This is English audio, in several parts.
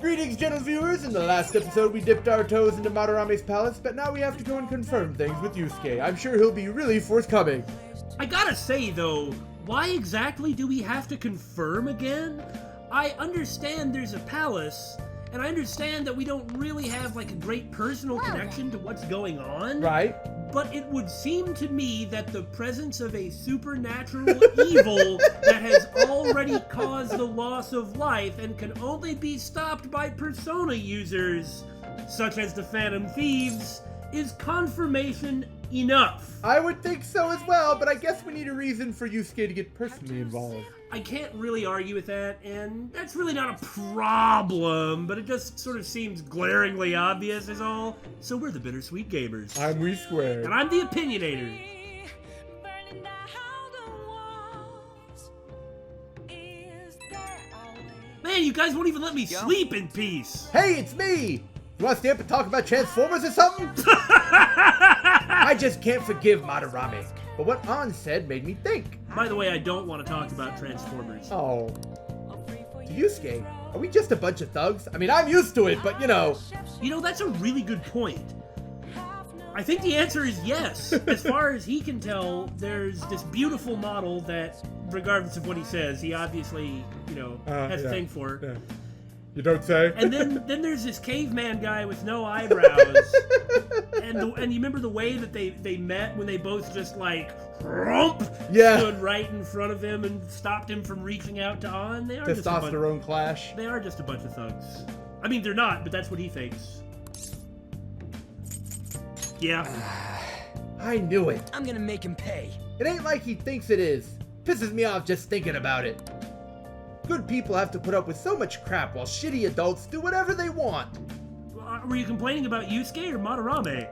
Greetings, gentle viewers. In the last episode, we dipped our toes into Madarame's palace, but now we have to go and confirm things with Yusuke. I'm sure he'll be really forthcoming. I gotta say, though, why exactly do we have to confirm again? I understand there's a palace, and I understand that we don't really have, like, a great personal connection to what's going on. Right. But it would seem to me that the presence of a supernatural evil that has already caused the loss of life and can only be stopped by persona users, such as the Phantom Thieves, is confirmation enough. I would think so as well, but I guess we need a reason for Yusuke to get personally involved. I can't really argue with that, and that's really not a problem, but it just sort of seems glaringly obvious is all. So we're the Bittersweet Gamers. I'm We Squared. And I'm the Opinionator. Man, you guys won't even let me sleep in peace. Hey, it's me! You want to stay up and talk about Transformers or something? I just can't forgive Madarame. But what An said made me think. By the way, I don't want to talk about Transformers. Oh. To Yusuke, are we just a bunch of thugs? I mean, I'm used to it, but you know. You know, that's a really good point. I think the answer is yes. As far as he can tell, there's this beautiful model that, regardless of what he says, he obviously, has a thing for. Yeah. You don't say? And then there's this caveman guy with no eyebrows. and you remember the way that they met when they both just like stood right in front of him and stopped him from reaching out to An? They are testosterone clash. They are just a bunch of thugs. I mean, they're not, but that's what he thinks. Yeah. I knew it. I'm gonna make him pay. It ain't like he thinks it is. Pisses me off just thinking about it. Good people have to put up with so much crap while shitty adults do whatever they want. Were you complaining about Yusuke or Madarame?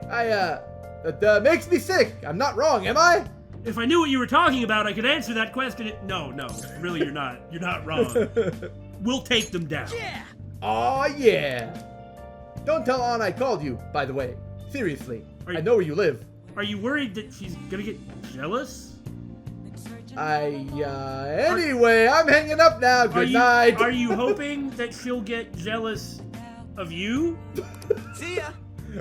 It makes me sick. I'm not wrong, am I? If I knew what you were talking about, I could answer that question. No, really you're not. You're not wrong. We'll take them down. Yeah. Aw, yeah. Don't tell An I called you, by the way. Seriously. I know where you live. Are you worried that she's gonna get jealous? Anyway, I'm hanging up now. Good night. Are you hoping that she'll get jealous of you? See ya.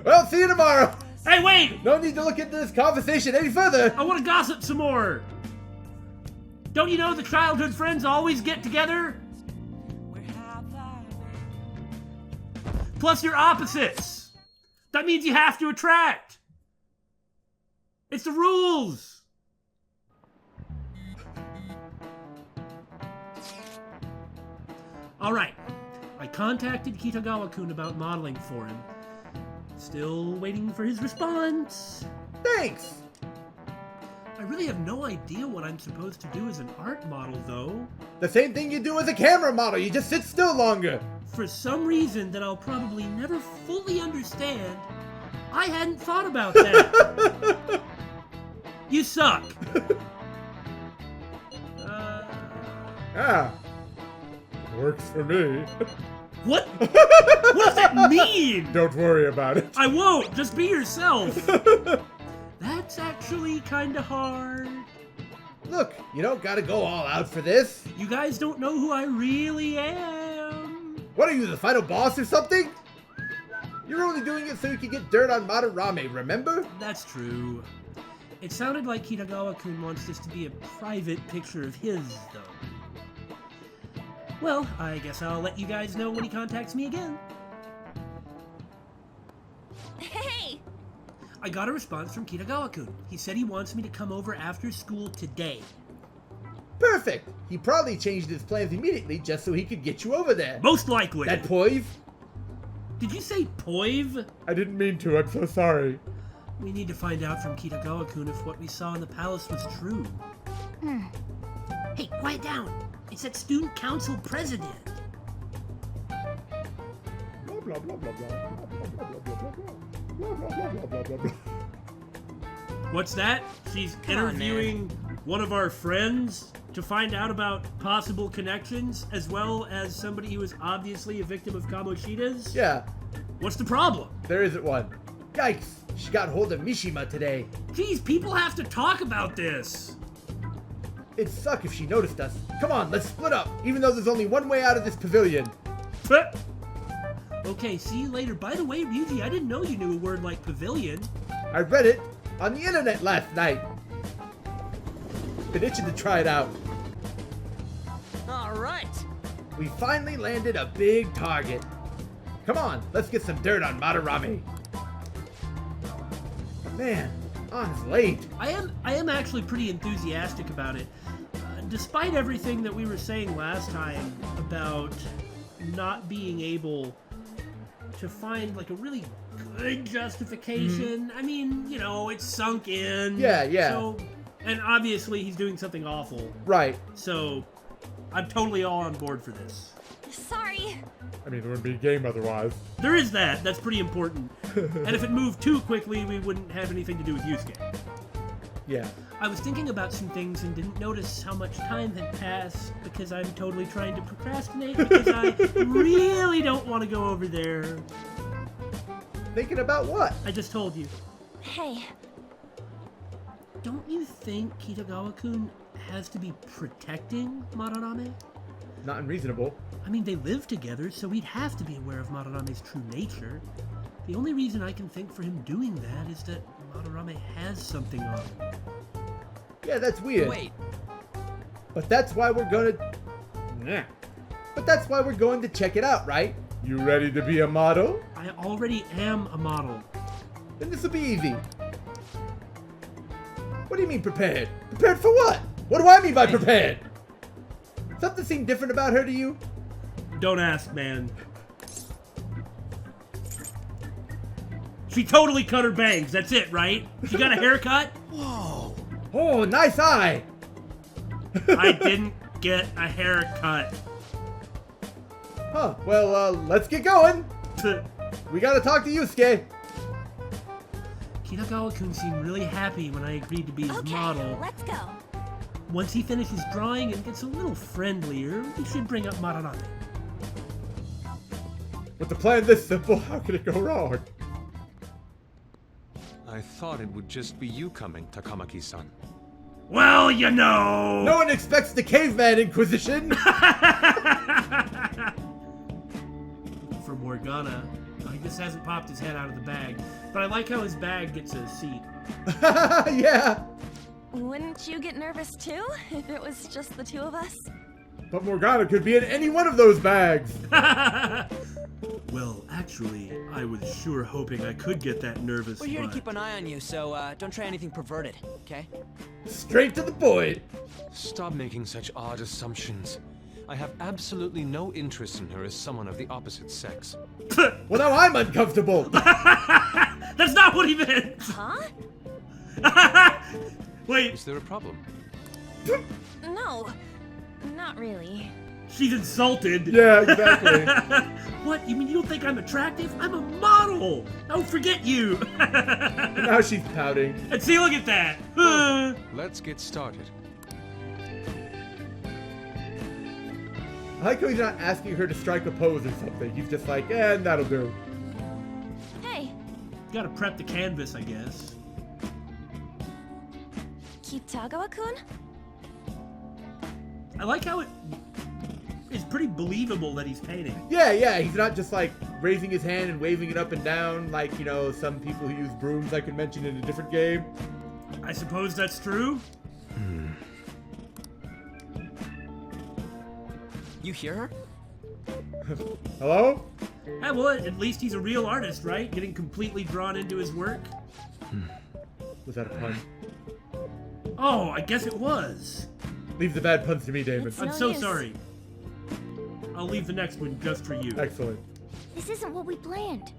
Well, see you tomorrow. Hey, wait! No need to look into this conversation any further. I want to gossip some more. Don't you know the childhood friends always get together? Plus, you're opposites. That means you have to attract. It's the rules. Alright, I contacted Kitagawa-kun about modeling for him. Still waiting for his response. Thanks! I really have no idea what I'm supposed to do as an art model, though. The same thing you do as a camera model, you just sit still longer. For some reason that I'll probably never fully understand, I hadn't thought about that. You suck. Works for me. What? What does that mean? Don't worry about it. I won't. Just be yourself. That's actually kind of hard. Look, you don't gotta go all out for this. You guys don't know who I really am. What are you, the final boss or something? You're only doing it so you can get dirt on Madarame, remember? That's true. It sounded like Kitagawa-kun wants this to be a private picture of his, though. Well, I guess I'll let you guys know when he contacts me again. Hey! I got a response from Kitagawa-kun. He said he wants me to come over after school today. Perfect! He probably changed his plans immediately just so he could get you over there. Most likely. That poive? Did you say poive? I didn't mean to, I'm so sorry. We need to find out from Kitagawa-kun if what we saw in the palace was true. Hey, quiet down! It's that student council president. What's that? She's interviewing one of our friends to find out about possible connections, as well as somebody who is obviously a victim of Kamoshida's? Yeah. What's the problem? There isn't one. Yikes! She got hold of Mishima today. Geez, people have to talk about this. It'd suck if she noticed us. Come on, let's split up, even though there's only one way out of this pavilion. Okay, see you later. By the way, Ryuji, I didn't know you knew a word like pavilion. I read it on the internet last night. Been itching to try it out. All right. We finally landed a big target. Come on, let's get some dirt on Madarame. Man, An's late. I am actually pretty enthusiastic about it. Despite everything that we were saying last time about not being able to find like a really good justification. I mean, you know, it's sunk in. Yeah. So, and obviously he's doing something awful. Right. So, I'm totally all on board for this. Sorry. I mean, it wouldn't be a game otherwise. There is that. That's pretty important. And if it moved too quickly, we wouldn't have anything to do with Yusuke. Yeah. I was thinking about some things and didn't notice how much time had passed because I'm totally trying to procrastinate because I really don't want to go over there. Thinking about what? I just told you. Hey, Don't you think Kitagawa-kun has to be protecting Madarame? Not unreasonable. I mean, they live together, so he'd have to be aware of Madarame's true nature. The only reason I can think for him doing that is that Madarame has something on him. Yeah, that's weird. Wait. But that's why we're gonna... Nah. But that's why we're going to check it out, right? You ready to be a model? I already am a model. Then this will be easy. What do you mean prepared? Prepared for what? What do I mean by prepared? Something seemed different about her to you? Don't ask, man. She totally cut her bangs, that's it, right? She got a haircut? Whoa. Oh, nice eye! I didn't get a haircut. Huh, well, let's get going. We gotta talk to Yusuke. Kitagawa-kun seemed really happy when I agreed to be his okay, model. let's go. Once he finishes drawing and gets a little friendlier, we should bring up Madarame. With the plan this simple, how could it go wrong? I thought it would just be you coming, Takamaki-san. Well, you know! No one expects the caveman inquisition! For Morgana, he just hasn't popped his head out of the bag. But I like how his bag gets a seat. Yeah! Wouldn't you get nervous too, if it was just the two of us? But Morgana could be in any one of those bags! Well, actually, I was sure hoping I could get that nervous. We're here to keep an eye on you, so don't try anything perverted, okay? Straight to the point! Stop making such odd assumptions. I have absolutely no interest in her as someone of the opposite sex. Well, now I'm uncomfortable! That's not what he meant! Huh? Wait, Is there a problem? No, not really. she's insulted. Yeah, exactly. What? You mean you don't think I'm attractive? I'm a model! Oh, forget you! And now she's pouting. And see, look at that! Let's get started. I like how he's not asking her to strike a pose or something. He's just like, that'll do. Hey, Gotta prep the canvas, I guess. Kitagawa-kun? I like how it is pretty believable that he's painting. Yeah, he's not just like raising his hand and waving it up and down like, you know, some people who use brooms I could mention in a different game. I suppose that's true? You hear her? Hello? Yeah, well, at least he's a real artist, right? Getting completely drawn into his work. Was that a pun? Oh, I guess it was. Leave the bad puns to me, Damon. It's I'm no so use. sorry. I'll leave the next one just for you. Excellent. This isn't what we planned.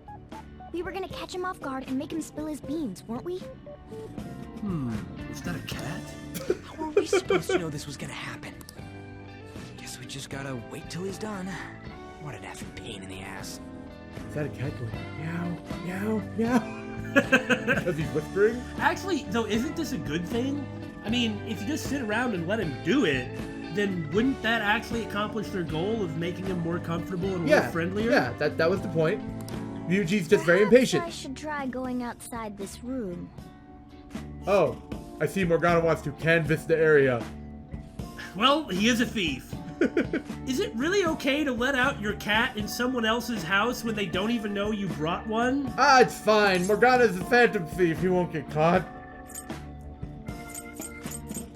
We were gonna catch him off guard and make him spill his beans, weren't we? Is that a cat? How were we supposed to know this was gonna happen? Guess we just gotta wait till he's done. What an effing pain in the ass. Is that a cat going meow, meow, meow? Because he's whispering? Actually, though, isn't this a good thing? I mean, if you just sit around and let him do it, then wouldn't that actually accomplish their goal of making him more comfortable and a little friendlier? Yeah, that was the point. Ryuji's just very Perhaps impatient. I should try going outside this room. Oh, I see Morgana wants to canvass the area. Well, he is a thief. Is it really okay to let out your cat in someone else's house when they don't even know you brought one? Ah, it's fine. Morgana's a phantom thief. He won't get caught.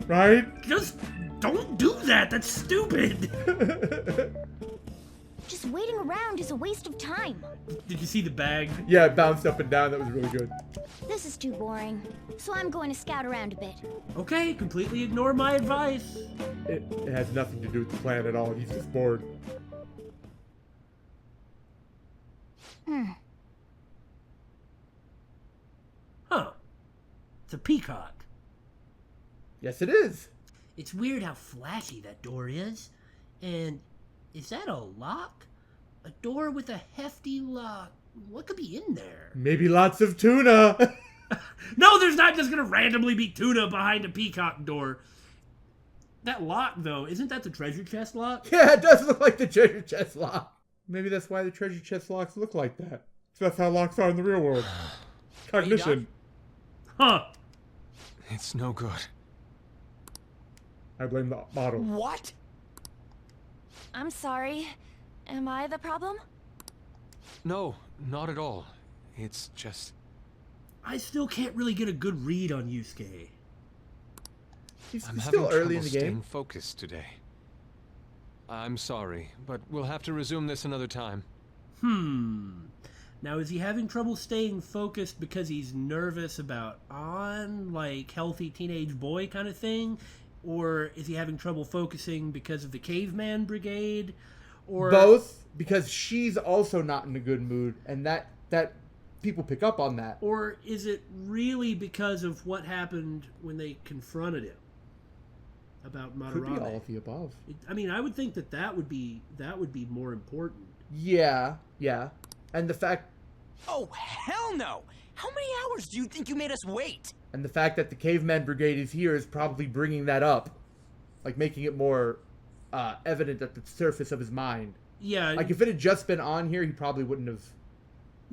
Right? Just don't do that. That's stupid. Just waiting around is a waste of time. Did you see the bag? Yeah, it bounced up and down. That was really good. This is too boring, so I'm going to scout around a bit. Okay, completely ignore my advice. It has nothing to do with the plan at all. He's just bored. Huh. It's a peacock. Yes, it is. It's weird how flashy that door is. And is that a lock? A door with a hefty lock. What could be in there? Maybe lots of tuna. No, there's not just gonna randomly be tuna behind a peacock door. That lock, though, isn't that the treasure chest lock? Yeah, it does look like the treasure chest lock. Maybe that's why the treasure chest locks look like that. So that's how locks are in the real world. Cognition. Huh. It's no good. I blame the model. What? I'm sorry. Am I the problem? No, not at all. It's just... I still can't really get a good read on Yusuke. He's I'm still having early in trouble the staying game. focused today. I'm sorry, but we'll have to resume this another time. Now, is he having trouble staying focused because he's nervous about like healthy teenage boy kind of thing? Or is he having trouble focusing because of the caveman brigade? Or Both, because she's also not in a good mood, and that people pick up on that. Or is it really because of what happened when they confronted him about Madarame? Could be all of the above. I mean, I would think that would be more important. Yeah, and the fact Oh, hell no! How many hours do you think you made us wait? that the caveman brigade is here is probably bringing that up, like making it more evident at the surface of his mind. Yeah, Like if it had just been on here, he probably wouldn't have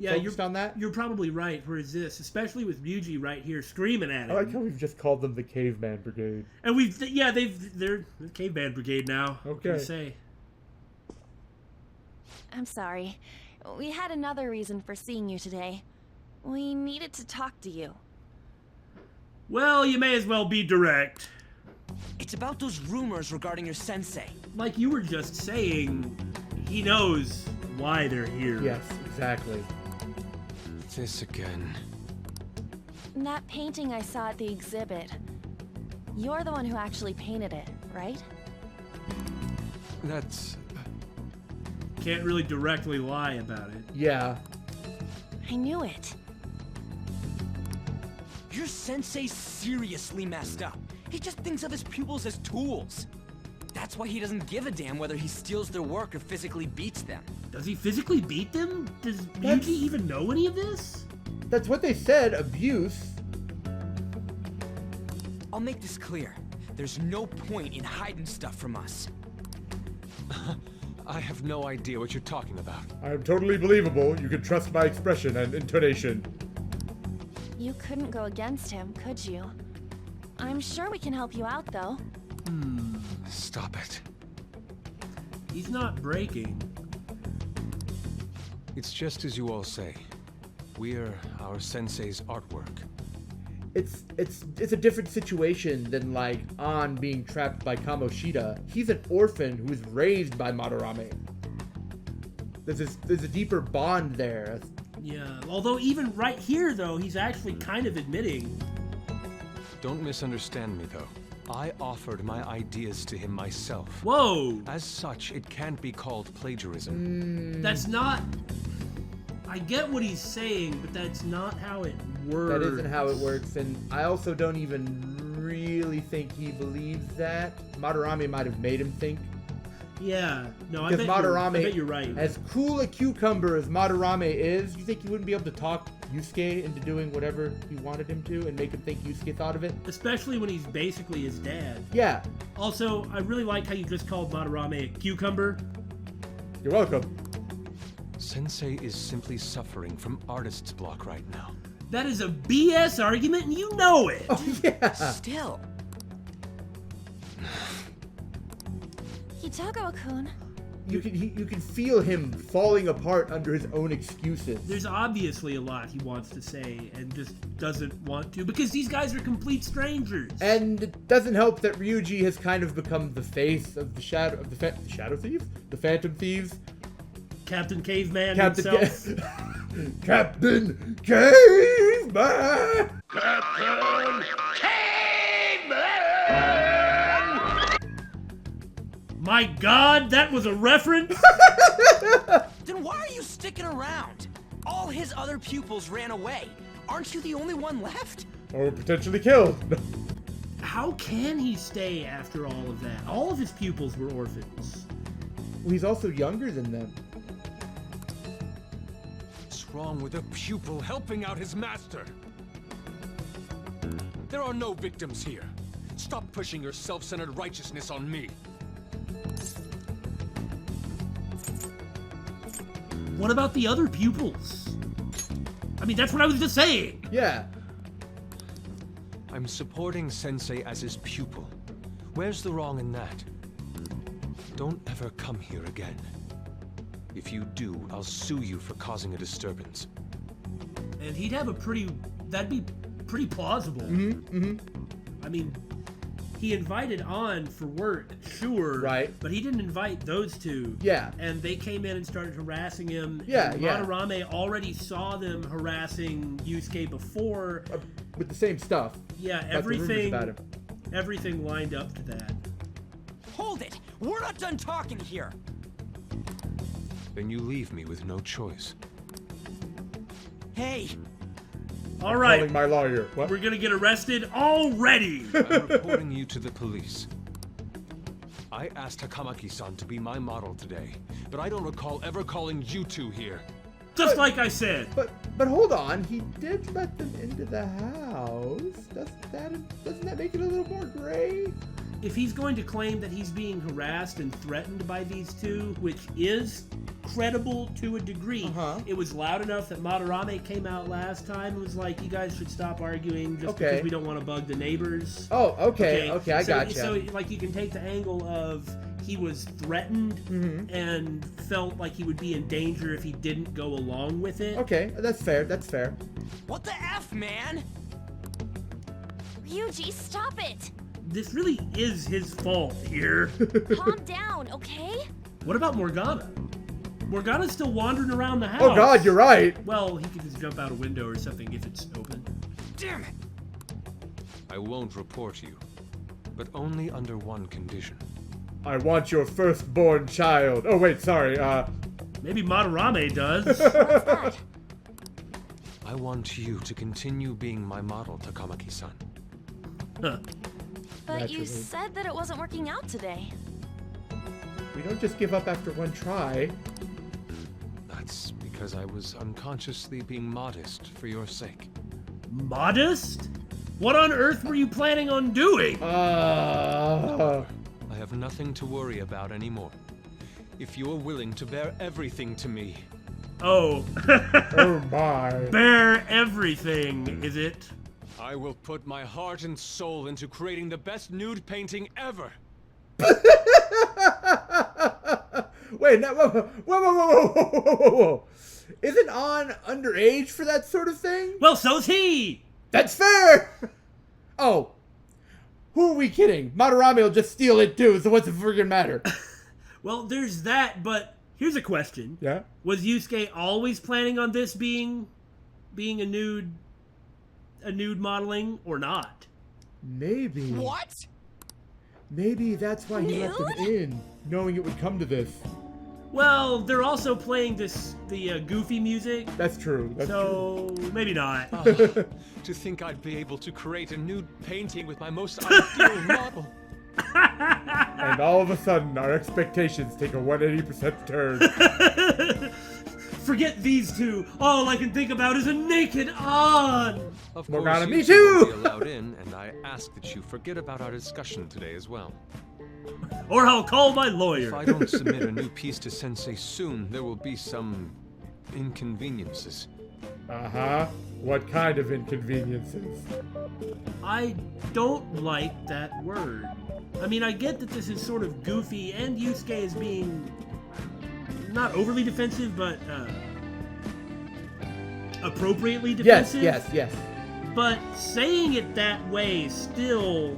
focused on that. You're probably right. Where is this? Especially with Ryuji right here screaming at him. I like how we've just called them the caveman brigade. And they're the caveman brigade now. What can I Okay. say? I'm sorry. We had another reason for seeing you today. We needed to talk to you. Well, you may as well be direct. It's about those rumors regarding your sensei. Like you were just saying, he knows why they're here. Yes, exactly. This again. That painting I saw at the exhibit. You're the one who actually painted it, right? That's... Can't really directly lie about it. Yeah. I knew it. Your sensei's seriously messed up. He just thinks of his pupils as tools. That's why he doesn't give a damn whether he steals their work or physically beats them. Does he physically beat them? Does That's- Ryuji even know any of this? That's what they said, abuse. I'll make this clear. There's no point in hiding stuff from us. I have no idea what you're talking about. I am totally believable. You can trust my expression and intonation. You couldn't go against him, could you? I'm sure we can help you out, though. Stop it. He's not breaking. It's just as you all say. We're our sensei's artwork. It's a different situation than like An being trapped by Kamoshida. He's an orphan who was raised by Madarame. There's a deeper bond there. Yeah, although even right here, though, he's actually kind of admitting. Don't misunderstand me, though. I offered my ideas to him myself. Whoa! As such, it can't be called plagiarism. That's not... I get what he's saying, but that's not how it works. That isn't how it works, and I also don't even really think he believes that. Madarame might have made him think. Yeah, no, I Because bet Madarame, you're right. as cool a cucumber as Madarame is, you think he wouldn't be able to talk Yusuke into doing whatever he wanted him to and make him think Yusuke thought of it? Especially when he's basically his dad. Yeah. Also, I really like how you just called Madarame a cucumber. You're welcome. Sensei is simply suffering from artist's block right now. That is a BS argument, and you know it! Oh, yeah. Still. He Shogo-kun. You can feel him falling apart under his own excuses. There's obviously a lot he wants to say and just doesn't want to because these guys are complete strangers. And it doesn't help that Ryuji has kind of become the face of the shadow thieves, the Phantom Thieves. Captain Caveman Captain himself. Captain Caveman. Captain Caveman! My God, that was a reference? Then why are you sticking around? All his other pupils ran away. Aren't you the only one left? Or potentially killed. How can he stay after all of that? All of his pupils were orphans. Well, he's also younger than them. What's wrong with a pupil helping out his master? There are no victims here. Stop pushing your self-centered righteousness on me. What about the other pupils? I mean, that's what I was just saying. Yeah. I'm supporting Sensei as his pupil. Where's the wrong in that? Don't ever come here again. If you do, I'll sue you for causing a disturbance. And he'd have that'd be pretty plausible. I mean, he invited on for work, sure. Right. But he didn't invite those two. Yeah. And they came in and started harassing him. Yeah, and yeah. Madarame already saw them harassing Yusuke before. With the same stuff. Yeah, About the rumors about him. everything lined up to that. Hold it! We're not done talking here! Then you leave me with no choice. Hey! All right, Calling my lawyer. What? we're gonna get arrested already. I'm reporting you to the police. I asked Takamaki-san to be my model today, but I don't recall ever calling you two here. Just like I said. But hold on, he did let them into the house. Doesn't that make it a little more gray? If he's going to claim that he's being harassed and threatened by these two, which is credible to a degree, it was loud enough that Madarame came out last time and was like, you guys should stop arguing just because we don't want to bug the neighbors. Oh, okay, I gotcha. So, like, you can take the angle of he was threatened and felt like he would be in danger if he didn't go along with it. Okay, that's fair, What the F, man? Ryuji, stop it! This really is his fault here. Calm down, okay? What about Morgana? Morgana's still wandering around the house. Oh god, you're right. Well, he could just jump out a window or something if it's open. Damn it! I won't report you, but only under one condition. I want your firstborn child. Oh wait, sorry, Maybe Madarame does. What's that? I want you to continue being my model, Takamaki-san. Huh. But you Naturally. said that it wasn't working out today. we don't just give up after one try. That's because I was unconsciously being modest for your sake. Modest? What on earth were you planning on doing? I have nothing to worry about anymore. If you're willing to bear everything to me. Oh. Oh my. Bear everything, is it? I will put my heart and soul into creating the best nude painting ever. Wait, no, whoa. Isn't On underage for that sort of thing? Well, so's he! That's fair! Oh. Who are we kidding? Madarame will just steal it too, so what's the friggin' matter? Well, there's that, but here's a question. Yeah? Was Yusuke always planning on this being a nude modeling or not? Maybe. What? Maybe that's why he let them in, knowing it would come to this. Well, they're also playing the goofy music, That's true. That's so maybe not. To think I'd be able to create a nude painting with my most ideal model. And all of a sudden, our expectations take a 180% turn. Forget these two. All I can think about is a naked On. Of Morgana, course, me you two too! won't be allowed in, and I ask that you forget about our discussion today as well. Or I'll call my If I lawyer. don't submit a new piece to Sensei soon, there will be some inconveniences. Uh-huh. What kind of inconveniences? I don't like that word. I mean, I get that this is sort of goofy, and Yusuke is being not overly defensive, but appropriately defensive. Yes. But saying it that way still...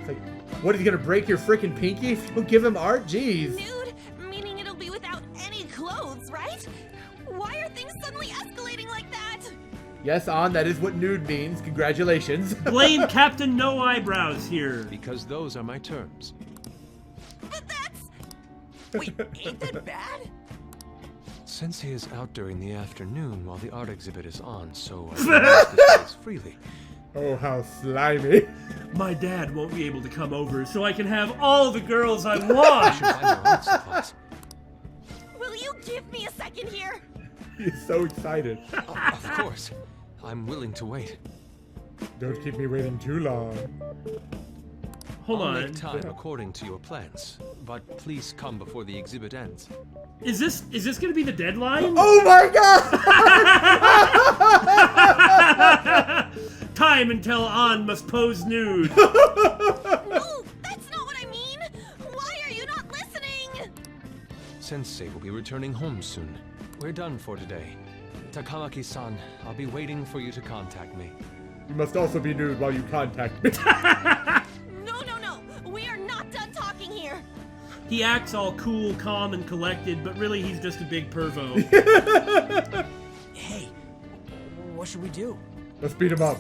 It's like, what, is he gonna break your freaking pinky if you don't give him art? Jeez. Nude? Meaning it'll be without any clothes, right? Why are things suddenly escalating like that? Yes, An, that is what nude means. Congratulations. Blame Captain No Eyebrows here. Because those are my terms. But that's... Wait, ain't that bad? Sensei is out during the afternoon while the art exhibit is on, so I can use this place freely. Oh, how slimy. My dad won't be able to come over, so I can have all the girls I I want. should buy more art supplies. Will you give me a second here? He's so excited. Of course. I'm willing to wait. Don't keep me waiting too long. Hold I'll on. make time according to your plans, but please come before the exhibit ends. Is this gonna be the deadline? Oh my god! Time until An must pose nude. No, that's not what I mean! Why are you not listening? Sensei will be returning home soon. We're done for today. Takamaki-san, I'll be waiting for you to contact me. You must also be nude while you contact me. No. We are not done talking here. He acts all cool, calm, and collected, but really he's just a big pervo. Hey, what should we do? Let's beat him up.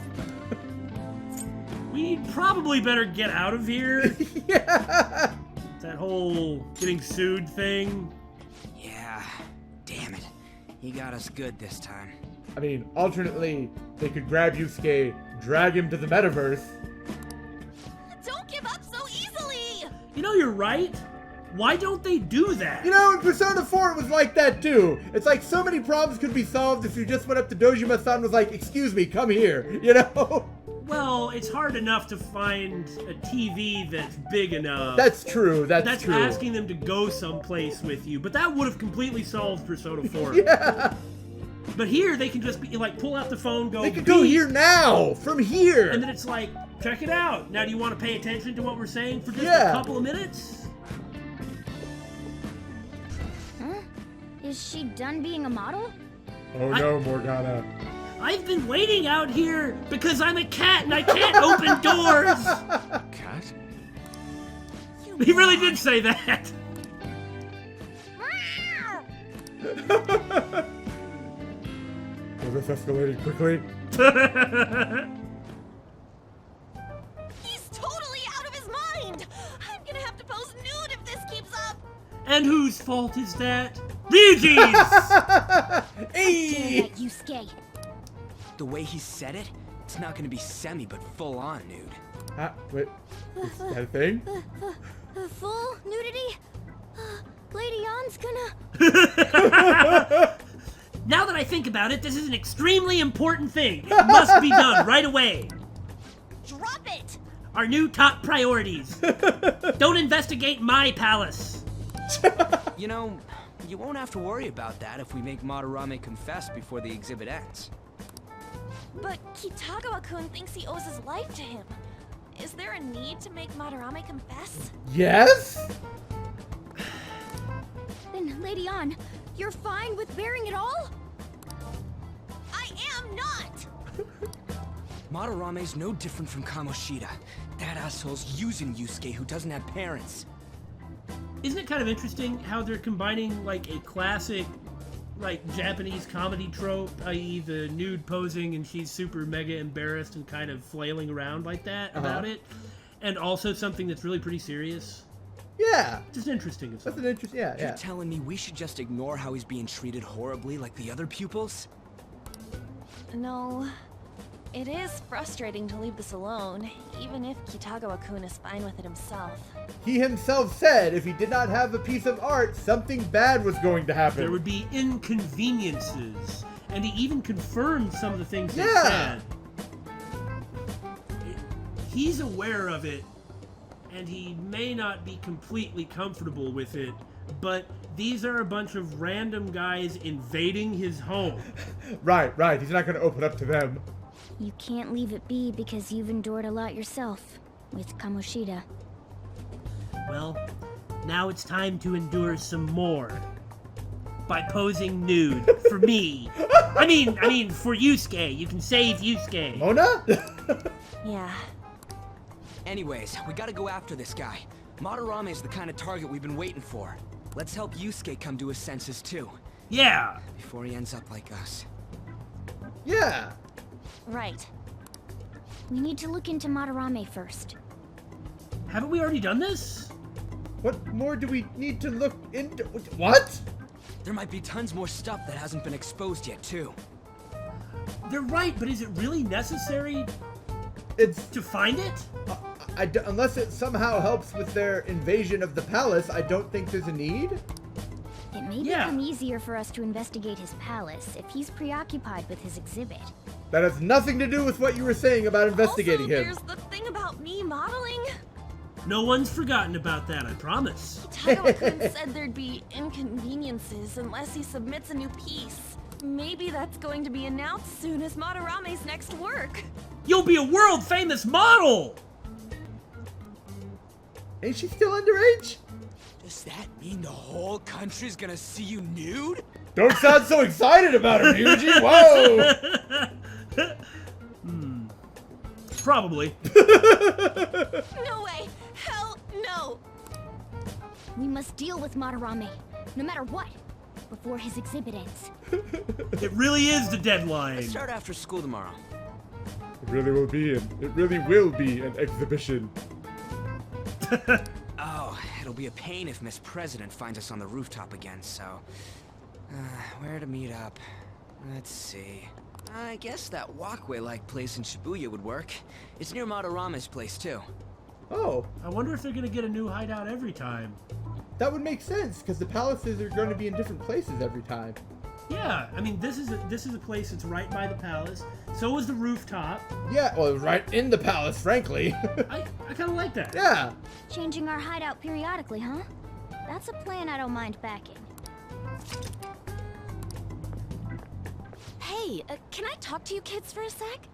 We probably better get out of here. Yeah. That whole getting sued thing. Yeah, damn it. He got us good this time. I mean, alternately, they could grab Yusuke, drag him to the metaverse. Don't give up so easily! You know, you're right. Why don't they do that? You know, in Persona 4 it was like that too. It's like so many problems could be solved if you just went up to Dojima-san and was like, excuse me, come here, you know? Well, it's hard enough to find a TV that's big enough. That's true, that's true. That's asking them to go someplace with you, but that would have completely solved Persona 4. Yeah. But here, they can just be like, pull out the phone, go. They could go beep, here now, from here. and then it's like, check it out. Now, do you want to pay attention to what we're saying for just Yeah. a couple of minutes? Huh? Is she done being a model? Oh no, Morgana. I've been waiting out here because I'm a cat and I can't open doors. Cat? He really did say that. Well, this escalated quickly. He's totally out of his mind! I'm gonna have to pose nude if this keeps up! And whose fault is that? Ryuji's! Hey! That Yusuke. The way he said it, it's not gonna be semi, but full on nude. Wait, is that a thing? Full nudity? Lady Ann's gonna... Now that I think about it, this is an extremely important thing. It must be done right away. Drop it! Our new top priorities. Don't investigate my palace. You know, you won't have to worry about that if we make Madarame confess before the exhibit ends. But Kitagawa-kun thinks he owes his life to him. Is there a need to make Madarame confess? Yes? Then, Lady Ann, you're fine with bearing it all? I am not! Madarame's no different from Kamoshida. That asshole's using Yusuke who doesn't have parents. Isn't it kind of interesting how they're combining like a classic like Japanese comedy trope, i.e. the nude posing and she's super mega embarrassed and kind of flailing around like that about it, and also something that's really pretty serious? Yeah. Just interesting. As That's well. an interest. Yeah, You're yeah. telling me we should just ignore how he's being treated horribly like the other pupils? No. It is frustrating to leave this alone, even if Kitagawa-kun is fine with it himself. He himself said if he did not have a piece of art, something bad was going to happen. There would be inconveniences, and he even confirmed some of the things they Yeah. said. He's aware of it, and he may not be completely comfortable with it, but these are a bunch of random guys invading his home. Right. He's not going to open up to them. You can't leave it be because you've endured a lot yourself with Kamoshida. Well, now it's time to endure some more. By posing nude. For me. I mean, for Yusuke. You can save Yusuke. Mona? Yeah. Anyways, we gotta go after this guy. Madarame is the kind of target we've been waiting for. Let's help Yusuke come to his senses too. Yeah. Before he ends up like us. Yeah. Right. We need to look into Madarame first. Haven't we already done this? What more do we need to look into? What? There might be tons more stuff that hasn't been exposed yet too. They're right, but is it really necessary It's to find it? unless it somehow helps with their invasion of the palace, I don't think there's a need. It may Yeah. become easier for us to investigate his palace if he's preoccupied with his exhibit. That has nothing to do with what you were saying about investigating also, him. there's the thing about me modeling. No one's forgotten about that, I promise. Tagawa-kun said there'd be inconveniences unless he submits a new piece. Maybe that's going to be announced soon as Madarame's next work. You'll be a world-famous model! Ain't she still underage? Does that mean the whole country's gonna see you nude? Don't sound so excited about her, Ryuji. Whoa! Probably. No way! Hell no! We must deal with Madarame, no matter what, before his exhibit ends. It really is the deadline. Start after school tomorrow. It really will be an exhibition. Oh, it'll be a pain if Miss President finds us on the rooftop again, so... where to meet up? Let's see... I guess that walkway-like place in Shibuya would work. It's near Madarame's place, too. Oh, I wonder if they're gonna get a new hideout every time. that would make sense, because the palaces are going to be in different places every time. Yeah, I mean, this is a place that's right by the palace. So is the rooftop. Yeah, well, right in the palace, frankly. I kind of like that. Yeah. Changing our hideout periodically, huh? That's a plan I don't mind backing. Hey, can I talk to you kids for a sec?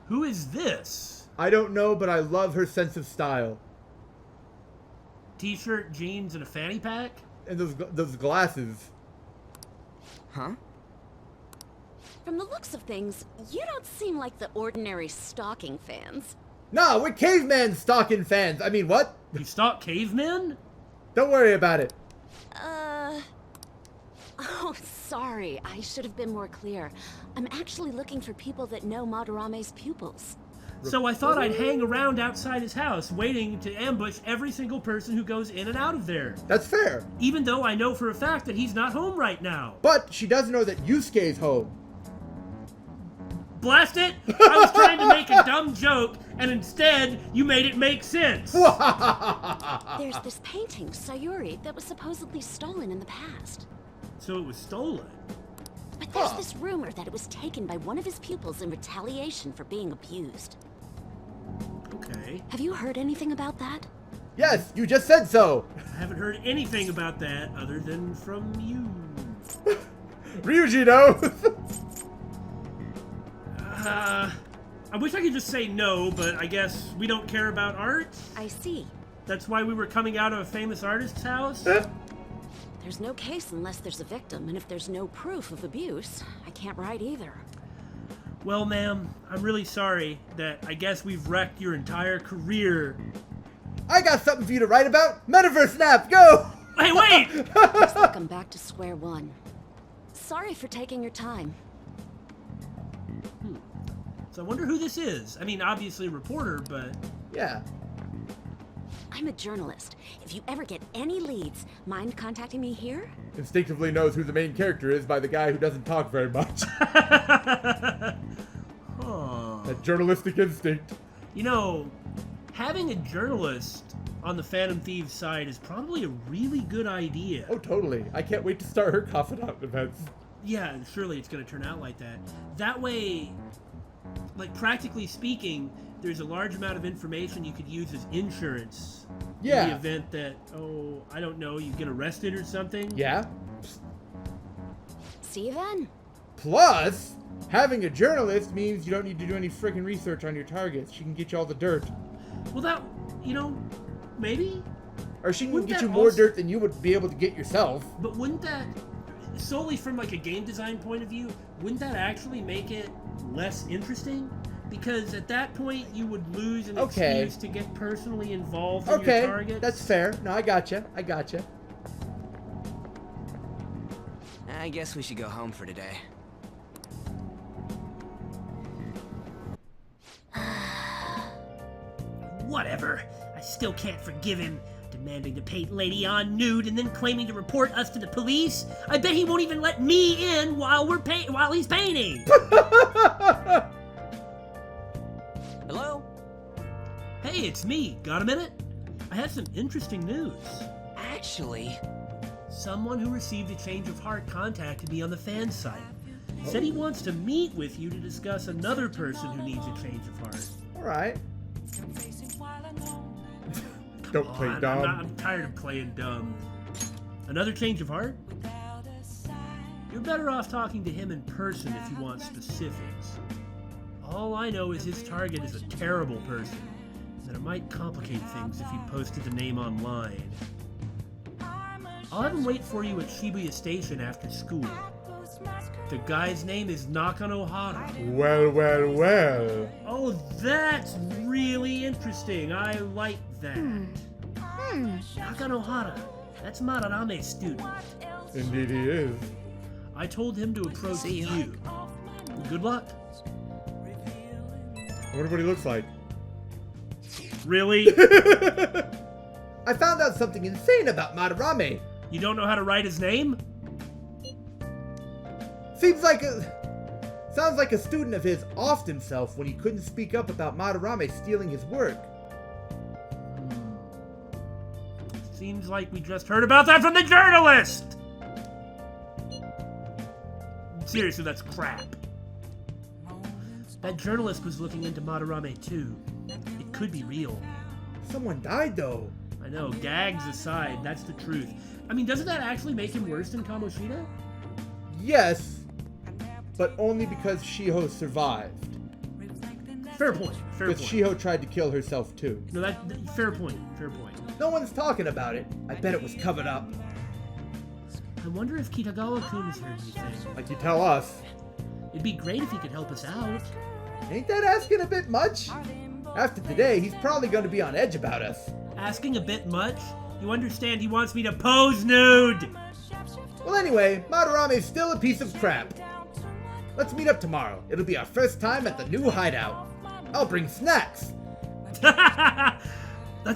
Who is this? I don't know, but I love her sense of style. T-shirt, jeans, and a fanny pack? And those glasses. Huh? From the looks of things, you don't seem like the ordinary stalking fans. Nah, we're caveman stalking fans. I mean, what? You stalk cavemen? Don't worry about it. Oh, sorry. I should have been more clear. I'm actually looking for people that know Madarame's pupils. So I thought I'd hang around outside his house, waiting to ambush every single person who goes in and out of there. That's fair. Even though I know for a fact that he's not home right now. But she does know that Yusuke's home. Blast it! I was trying to make a dumb joke, and instead, you made it make sense. There's this painting, Sayuri, that was supposedly stolen in the past. So it was stolen. But there's this rumor that it was taken by one of his pupils in retaliation for being abused. Okay. Have you heard anything about that? Yes, you just said so. I haven't heard anything about that other than from you. Ryuji knows. I wish I could just say no, but I guess we don't care about art. I see. That's why we were coming out of a famous artist's house? There's no case unless there's a victim, and if there's no proof of abuse, I can't write either. Well, ma'am, I'm really sorry that I guess we've wrecked your entire career. I got something for you to write about. Metaverse Snap, go! Hey, wait! Looks like I'm back to square one. Sorry for taking your time. So I wonder who this is. I mean, obviously a reporter, but... Yeah. I'm a journalist. If you ever get any leads, mind contacting me here? Instinctively knows who the main character is by the guy who doesn't talk very much. Huh. That journalistic instinct. You know, having a journalist on the Phantom Thieves side is probably a really good idea. Oh, totally. I can't wait to start her Confidant events. Yeah, surely it's going to turn out like that. That way, like, practically speaking, there's a large amount of information you could use as insurance. Yeah. In the event that, oh, I don't know, you get arrested or something. Yeah. See you then. Plus, having a journalist means you don't need to do any freaking research on your targets. She can get you all the dirt. Well, that, you know, maybe? Or she can Wouldn't get that you more also- dirt than you would be able to get yourself. But wouldn't that, solely from like a game design point of view, wouldn't that actually make it less interesting? Because at that point, you would lose an excuse to get personally involved in your targets. That's fair. No, I gotcha. I gotcha. I guess we should go home for today. Whatever. I still can't forgive him. Demanding to paint Lady On nude and then claiming to report us to the police. I bet he won't even let me in while he's painting. Hello? Hey, it's me. Got a minute? I have some interesting news. Actually... Someone who received a change of heart contacted me on the fan site. Said he wants to meet with you to discuss another person who needs a change of heart. Alright. Don't play dumb. I'm tired of playing dumb. Another change of heart? You're better off talking to him in person if you want specifics. All I know is his target is a terrible person, and that it might complicate things if you posted the name online. I'll have him wait for you at Shibuya Station after school. The guy's name is Nakanohara. Well, well, well. Oh, that's really interesting. I like that. Nakanohara. That's Madarame's student. Indeed he is. I told him to approach you. Good luck. I wonder what he looks like. Really? I found out something insane about Madarame. You don't know how to write his name? Sounds like a student of his offed himself when he couldn't speak up about Madarame stealing his work. Seems like we just heard about that from the journalist! Seriously, that's crap. That journalist was looking into Madarame too. It could be real. Someone died though. I know, gags aside, that's the truth. I mean, doesn't that actually make him worse than Kamoshida? Yes, but only because Shiho survived. Fair point, fair Because point. Shiho tried to kill herself too. No, fair point, fair point. No one's talking about it. I bet it was covered up. I wonder if Kitagawa-kun has heard anything. Like you tell us. It'd be great if he could help us out. Ain't that asking a bit much? After today, he's probably going to be on edge about us. Asking a bit much? You understand he wants me to pose nude! Well anyway, Madarame's still a piece of crap. Let's meet up tomorrow. It'll be our first time at the new hideout. I'll bring snacks. That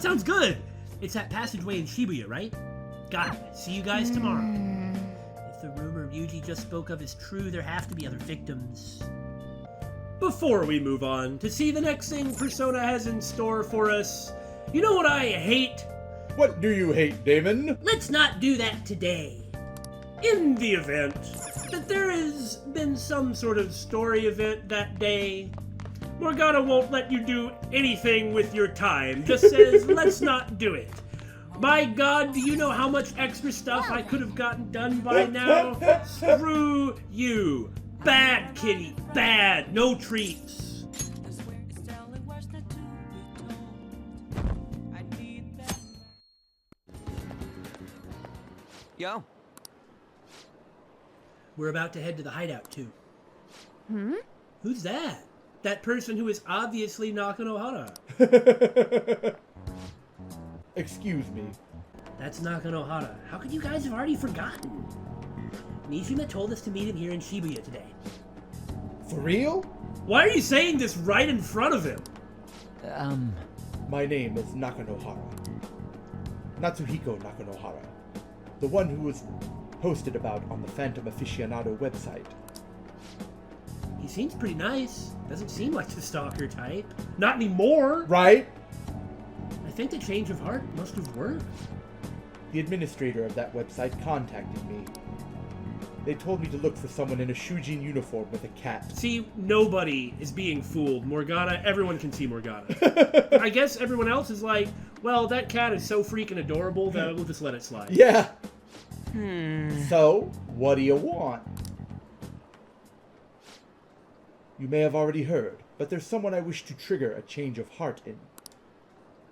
sounds good! It's that passageway in Shibuya, right? Got it. See you guys tomorrow. If the rumor Ryuji just spoke of is true, there have to be other victims. Before we move on, to see the next thing Persona has in store for us, you know what I hate? What do you hate, Damon? Let's not do that today. In the event that there has been some sort of story event that day, Morgana won't let you do anything with your time. Just says, let's not do it. My God, do you know how much extra stuff I could have gotten done by now? Screw you. Bad, kitty. Bad. No treats. Yo. We're about to head to the hideout, too. Who's that? That person who is obviously Nakanohara. Excuse me. That's Nakanohara. How could you guys have already forgotten? Nishima told us to meet him here in Shibuya today. For real? Why are you saying this right in front of him? My name is Nakanohara. Natsuhiko Nakanohara. The one who was posted about on the Phantom Aficionado website. He seems pretty nice. Doesn't seem like the stalker type. Not anymore! Right? I think the change of heart must have worked. The administrator of that website contacted me. They told me to look for someone in a Shujin uniform with a cat. See, nobody is being fooled. Morgana, everyone can see Morgana. I guess everyone else is like, well, that cat is so freaking adorable that we'll just let it slide. Yeah. So, what do you want? You may have already heard, but there's someone I wish to trigger a change of heart in.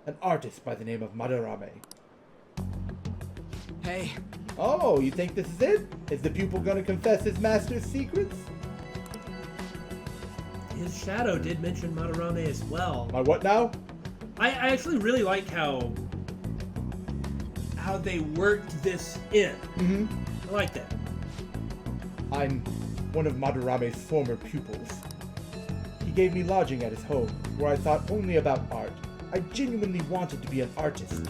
An artist by the name of Madarame. Hey. Oh, you think this is it? Is the pupil gonna confess his master's secrets? His shadow did mention Madarame as well. My what now? I actually really like how they worked this in. Mm-hmm. I like that. I'm one of Madarame's former pupils. He gave me lodging at his home, where I thought only about art. I genuinely wanted to be an artist.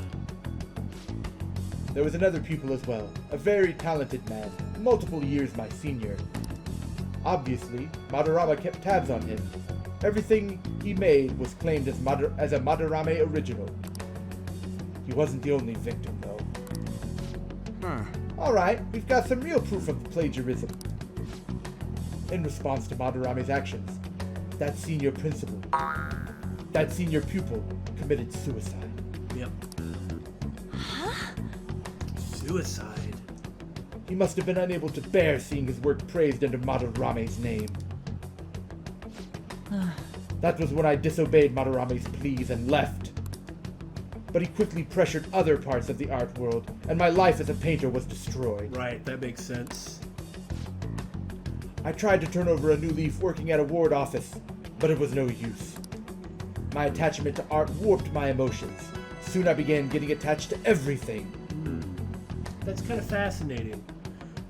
There was another pupil as well, a very talented man, multiple years my senior. Obviously, Madarame kept tabs on him. Everything he made was claimed as a Madarame original. He wasn't the only victim, though. Huh. Alright, we've got some real proof of the plagiarism. In response to Madarame's actions, that senior pupil committed suicide. Yep. Huh? Suicide. He must have been unable to bear seeing his work praised under Madarame's name. That was when I disobeyed Madarame's pleas and left. But he quickly pressured other parts of the art world, and my life as a painter was destroyed. Right, that makes sense. I tried to turn over a new leaf working at a ward office, but it was no use. My attachment to art warped my emotions. Soon I began getting attached to everything. That's kind of fascinating.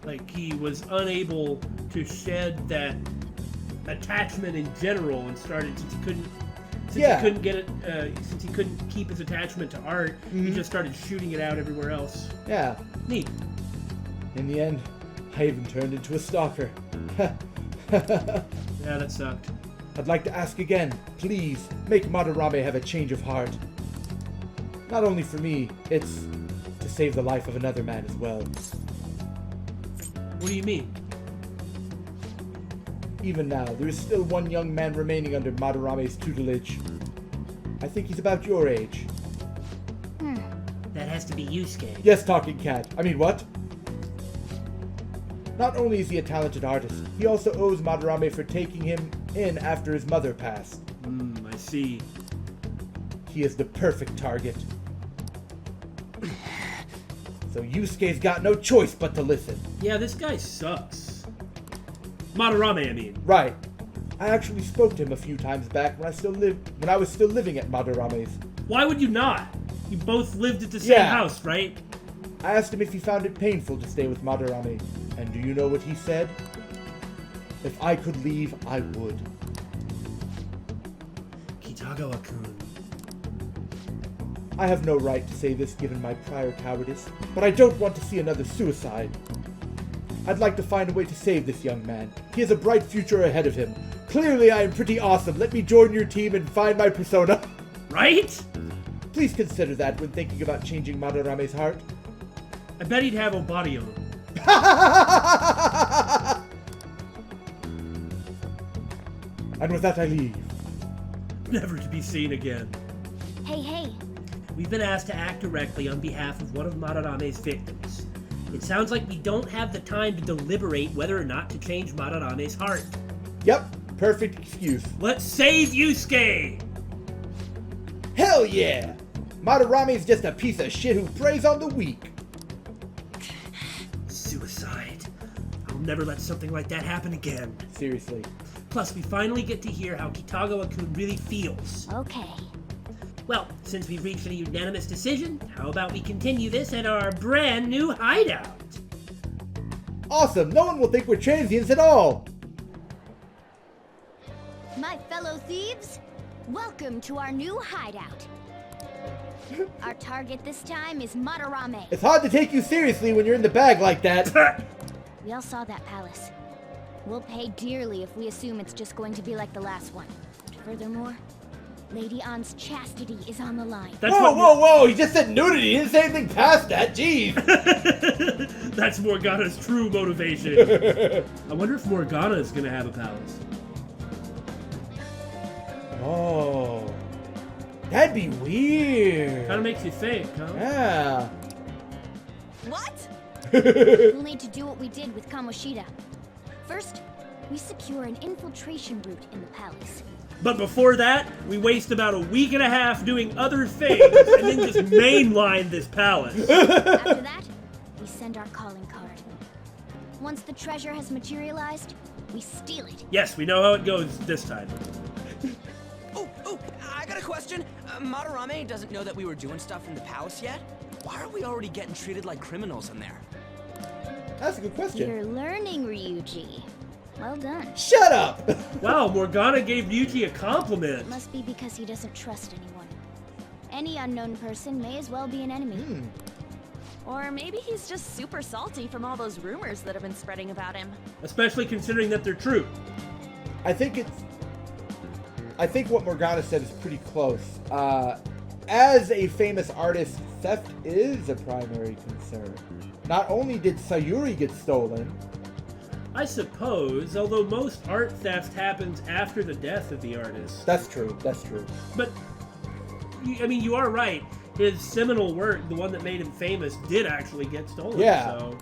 Like, he was unable to shed that attachment in general and started, since he couldn't get it, since he couldn't keep his attachment to art, he just started shooting it out everywhere else. Yeah. Neat. In the end, I even turned into a stalker. Yeah, that sucked. I'd like to ask again, please, make Madarame have a change of heart. Not only for me, it's to save the life of another man as well. What do you mean? Even now, there is still one young man remaining under Madarame's tutelage. I think he's about your age. That has to be Yusuke. Yes, talking cat. I mean, what? Not only is he a talented artist, he also owes Madarame for taking him in after his mother passed. I see. He is the perfect target. So Yusuke's got no choice but to listen. Yeah, this guy sucks. Madarame, I mean. Right. I actually spoke to him a few times back when I was still living at Madarame's. Why would you not? You both lived at the same house, right? I asked him if he found it painful to stay with Madarame, and do you know what he said? If I could leave, I would. Kitagawa-kun. I have no right to say this given my prior cowardice, but I don't want to see another suicide. I'd like to find a way to save this young man. He has a bright future ahead of him. Clearly I am pretty awesome. Let me join your team and find my persona. Right? Please consider that when thinking about changing Madarame's heart. I bet he'd have Obari on him. And with that I leave. Never to be seen again. Hey. We've been asked to act directly on behalf of one of Madarame's victims. It sounds like we don't have the time to deliberate whether or not to change Madarame's heart. Yep, perfect excuse. Let's save Yusuke! Hell yeah! Madarame's just a piece of shit who preys on the weak. Suicide. I'll never let something like that happen again. Seriously. Plus, we finally get to hear how Kitagawa-kun really feels. Okay. Well, since we've reached a unanimous decision, how about we continue this at our brand new hideout? Awesome! No one will think we're transients at all! My fellow thieves, welcome to our new hideout. Our target this time is Madarame. It's hard to take you seriously when you're in the bag like that. We all saw that palace. We'll pay dearly if we assume it's just going to be like the last one. Furthermore, Lady Ann's chastity is on the line. Whoa! He just said nudity. He didn't say anything past that. Jeez. That's Morgana's true motivation. I wonder if Morgana is going to have a palace. Oh. That'd be weird. Kind of makes you think, huh? Yeah. What? We'll need to do what we did with Kamoshida. First, we secure an infiltration route in the palace. But before that, we waste about a week and a half doing other things and then just mainline this palace. After that, send our calling card. Once the treasure has materialized, we steal it. Yes, we know how it goes this time. Oh, I got a question. Madarame doesn't know that we were doing stuff in the palace yet? Why are we already getting treated like criminals in there? That's a good question. You're learning, Ryuji. Well done. Shut up! Wow, Morgana gave Ryuji a compliment. It must be because he doesn't trust anyone. Any unknown person may as well be an enemy. Or maybe he's just super salty from all those rumors that have been spreading about him. Especially considering that they're true. I think what Morgana said is pretty close. As a famous artist, theft is a primary concern. Not only did Sayuri get stolen... I suppose, although most art theft happens after the death of the artist. That's true, that's true. But, I mean, you are right. His seminal work, the one that made him famous, did actually get stolen. Yeah. So.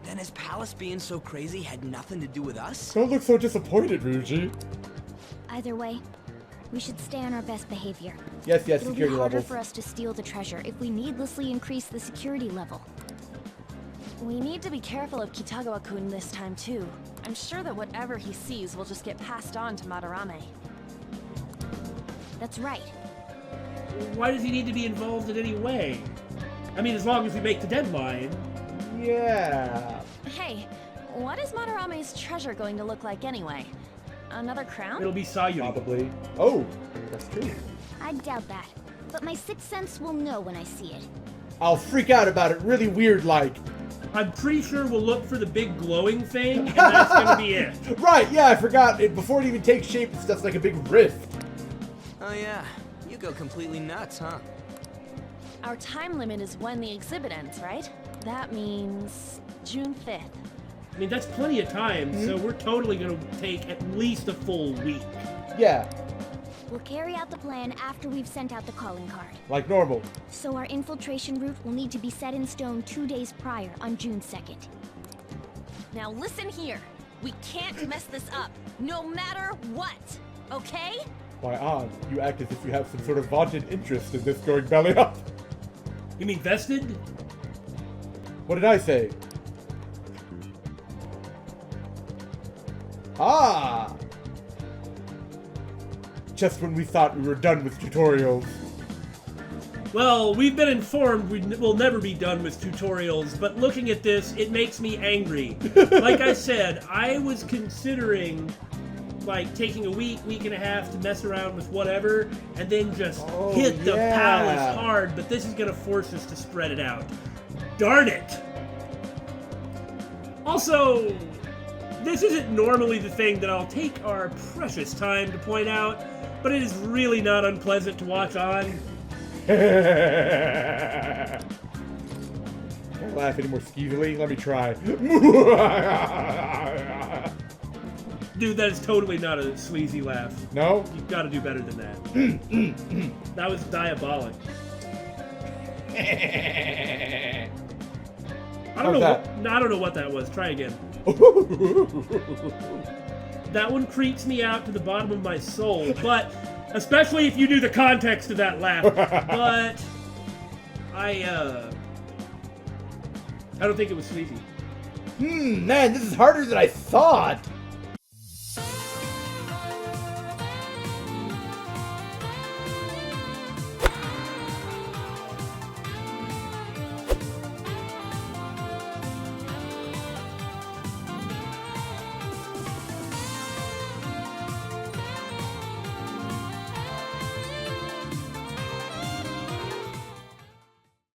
Then his palace being so crazy had nothing to do with us? Don't look so disappointed, Ryuji. Either way, we should stay on our best behavior. Yes, It'll security be harder levels. for us to steal the treasure if we needlessly increase the security level. We need to be careful of Kitagawa-kun this time, too. I'm sure that whatever he sees will just get passed on to Madarame. That's right. Why does he need to be involved in any way? I mean, as long as we make the deadline. Yeah. Hey, what is Madarame's treasure going to look like anyway? Another crown? It'll be Sayuri. Probably. Oh, that's true. I doubt that, but my sixth sense will know when I see it. I'll freak out about it really weird like. I'm pretty sure we'll look for the big glowing thing, and that's gonna be it. Right, yeah, I forgot. Before it even takes shape, it's just like a big rift. Oh yeah, you go completely nuts, huh? Our time limit is when the exhibit ends, right? That means June 5th. I mean, that's plenty of time, so we're totally gonna take at least a full week. Yeah, We'll carry out the plan after we've sent out the calling card. like normal. So our infiltration route will need to be set in stone 2 days prior on June 2nd. Now listen here. We can't mess this up, no matter what, okay? Why, on, you act as if you have some sort of vaunted interest in this going belly up. You mean vested? What did I say? Ah! Just when we thought we were done with tutorials. Well, we've been informed we'll never be done with tutorials, but looking at this, it makes me angry. Like I said, I was considering like taking a week and a half to mess around with whatever, and then just hit the palace hard, but this is gonna force us to spread it out. Darn it! Also, this isn't normally the thing that I'll take our precious time to point out, but it is really not unpleasant to watch on. Can I laugh any more skeevily? Let me try. Dude, that is totally not a sleazy laugh. No? You've got to do better than that. That was diabolic. I don't know what that was. Try again. That one creeps me out to the bottom of my soul, but especially if you knew the context of that laugh. But I don't think it was sleazy. Man, this is harder than I thought.